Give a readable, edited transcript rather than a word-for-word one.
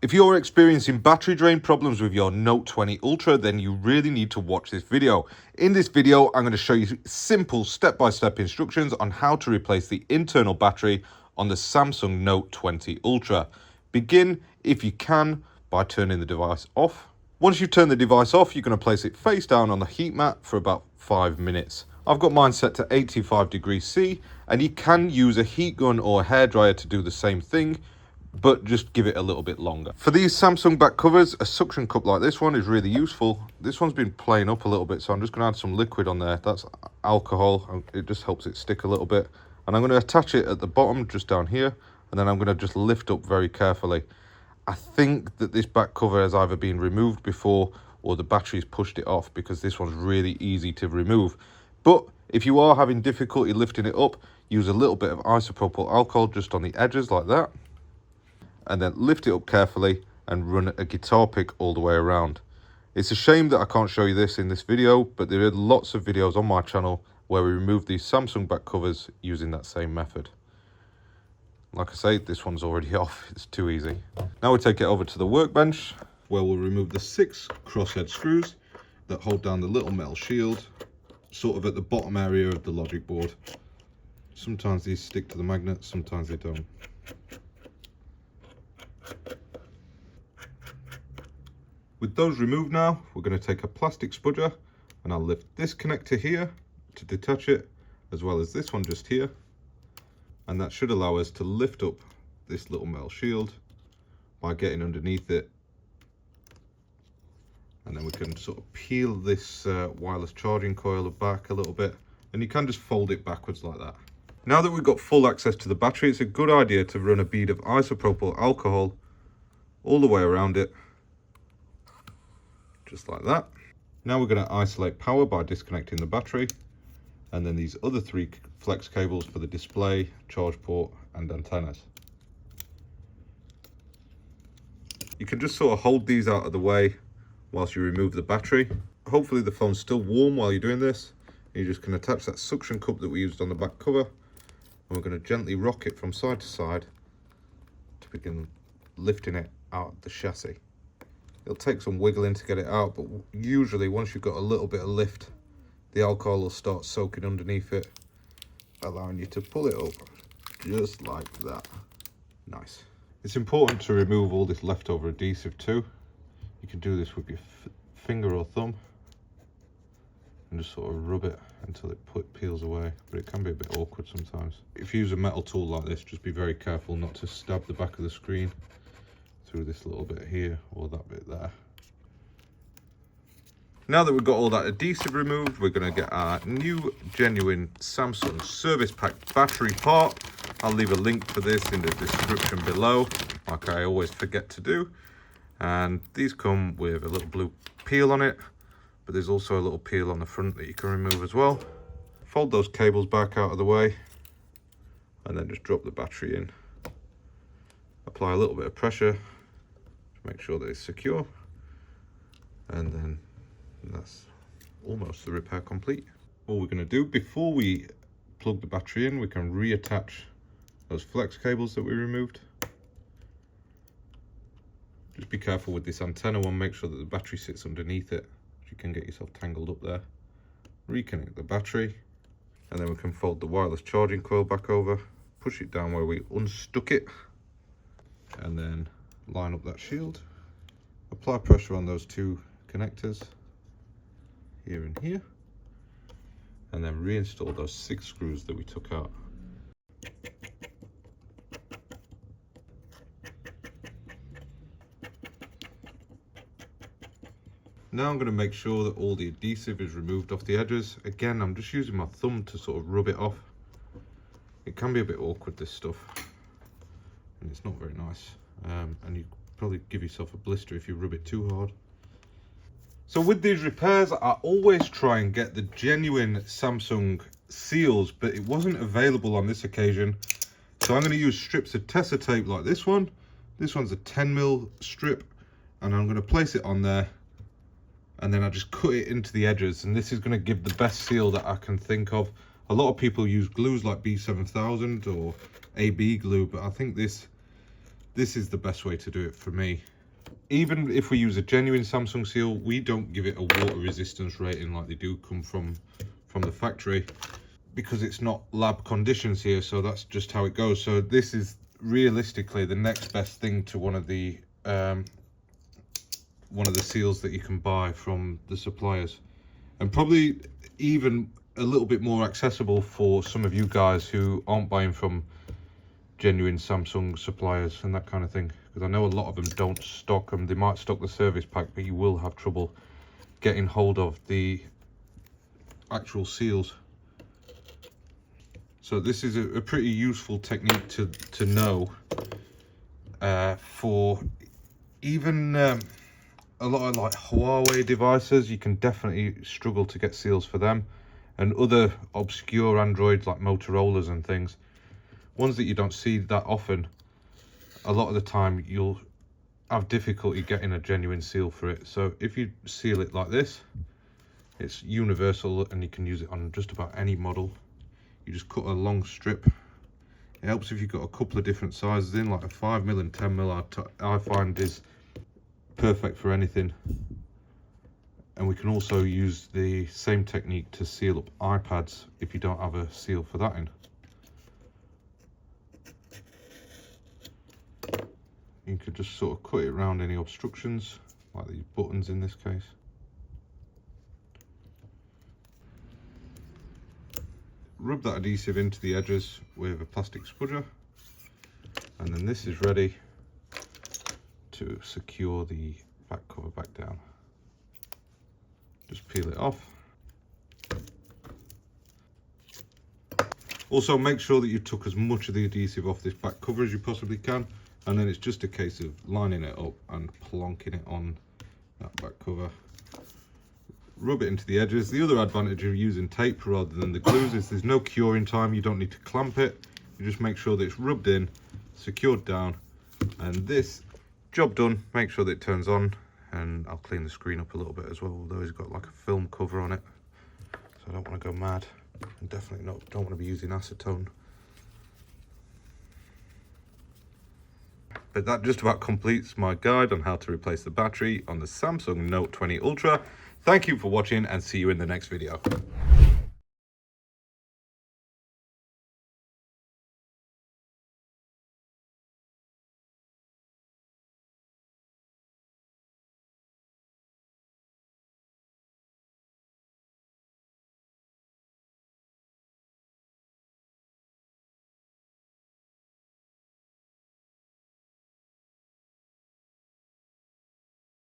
If you're experiencing battery drain problems with your Note 20 Ultra, then you really need to watch this video. In this video, I'm going to show you simple step-by-step instructions on how to replace the internal battery on the Samsung Note 20 Ultra. Begin, if you can, by turning the device off. Once you turn the device off, you're going to place it face down on the heat mat for about 5 minutes. I've got mine set to 85 degrees C, and you can use a heat gun or a hairdryer to do the same thing, but just give it a little bit longer. For these Samsung back covers, a suction cup like this one is really useful. This one's been playing up a little bit, so I'm just going to add some liquid on there. That's alcohol. It just helps it stick a little bit. And I'm going to attach it at the bottom, just down here, and then I'm going to just lift up very carefully. I think that this back cover has either been removed before or the battery's pushed it off, because this one's really easy to remove. But if you are having difficulty lifting it up, use a little bit of isopropyl alcohol just on the edges like that. And then lift it up carefully and run a guitar pick all the way around. It's a shame that I can't show you this in this video, but there are lots of videos on my channel where we remove these Samsung back covers using that same method. Like I say, this one's already off, it's too easy. Now we take it over to the workbench, where we'll remove the 6 crosshead screws that hold down the little metal shield, sort of at the bottom area of the logic board. Sometimes these stick to the magnet, sometimes they don't. With those removed now, we're going to take a plastic spudger and I'll lift this connector here to detach it, as well as this one just here. And that should allow us to lift up this little metal shield by getting underneath it. And then we can sort of peel this wireless charging coil back a little bit, and you can just fold it backwards like that. Now that we've got full access to the battery, it's a good idea to run a bead of isopropyl alcohol all the way around it, just like that. Now we're going to isolate power by disconnecting the battery, and then these other 3 flex cables for the display, charge port and antennas. You can just sort of hold these out of the way whilst you remove the battery. Hopefully the phone's still warm while you're doing this. You just can attach that suction cup that we used on the back cover, and we're going to gently rock it from side to side to begin lifting it out of the chassis. It'll take some wiggling to get it out, but usually once you've got a little bit of lift, the alcohol will start soaking underneath it, allowing you to pull it up just like that. Nice. It's important to remove all this leftover adhesive too. You can do this with your finger or thumb and just sort of rub it until it peels away, but it can be a bit awkward sometimes. If you use a metal tool like this, just be very careful not to stab the back of the screen through this little bit here or that bit there. Now that we've got all that adhesive removed, we're going to get our new genuine Samsung service pack battery part. I'll leave a link for this in the description below, like I always forget to do. And these come with a little blue peel on it, but there's also a little peel on the front that you can remove as well. Fold those cables back out of the way and then just drop the battery in. Apply a little bit of pressure to make sure that it's secure, and then that's almost the repair complete. All we're going to do before we plug the battery in, we can reattach those flex cables that we removed. Just be careful with this antenna one, make sure that the battery sits underneath it. You can get yourself tangled up there. Reconnect the battery, and then we can fold the wireless charging coil back over, push it down where we unstuck it, and then line up that shield. Apply pressure on those 2 connectors here and here, and then reinstall those 6 screws that we took out. Now I'm going to make sure that all the adhesive is removed off the edges. Again, I'm just using my thumb to sort of rub it off. It can be a bit awkward, this stuff, and it's not very nice, and you probably give yourself a blister if you rub it too hard. So with these repairs, I always try and get the genuine Samsung seals, but it wasn't available on this occasion. So I'm going to use strips of Tessa tape like this one. This one's a 10mm strip, and I'm going to place it on there, and then I just cut it into the edges, and this is going to give the best seal that I can think of. A lot of people use glues like B7000 or AB glue, but I think this This is the best way to do it for me. Even if we use a genuine Samsung seal, we don't give it a water resistance rating like they do come from the factory, because it's not lab conditions here, so that's just how it goes. So this is realistically the next best thing to one of the seals that you can buy from the suppliers, and probably even a little bit more accessible for some of you guys who aren't buying from genuine Samsung suppliers and that kind of thing, because I know a lot of them don't stock them. They might stock the service pack, but you will have trouble getting hold of the actual seals. So this is a pretty useful technique to know for even a lot of like Huawei devices. You can definitely struggle to get seals for them, and other obscure Androids like Motorola's and things, ones that you don't see that often. A lot of the time you'll have difficulty getting a genuine seal for it. So if you seal it like this, it's universal and you can use it on just about any model. You just cut a long strip. It helps if you've got a couple of different sizes in, like a 5mm and 10mm I find is perfect for anything. And we can also use the same technique to seal up iPads if you don't have a seal for that in. You could just sort of cut it around any obstructions, like these buttons in this case. Rub that adhesive into the edges with a plastic spudger, and then this is ready to secure the back cover back down. Just peel it off. Also make sure that you took as much of the adhesive off this back cover as you possibly can, and then it's just a case of lining it up and plonking it on that back cover. Rub it into the edges. The other advantage of using tape rather than the glues is there's no curing time. You don't need to clamp it. You just make sure that it's rubbed in, secured down, and this job done. Make sure that it turns on, and I'll clean the screen up a little bit as well, although it's got like a film cover on it, so I don't want to go mad, and definitely don't want to be using acetone. But that just about completes my guide on how to replace the battery on the Samsung Note 20 Ultra. Thank you for watching, and see you in the next video.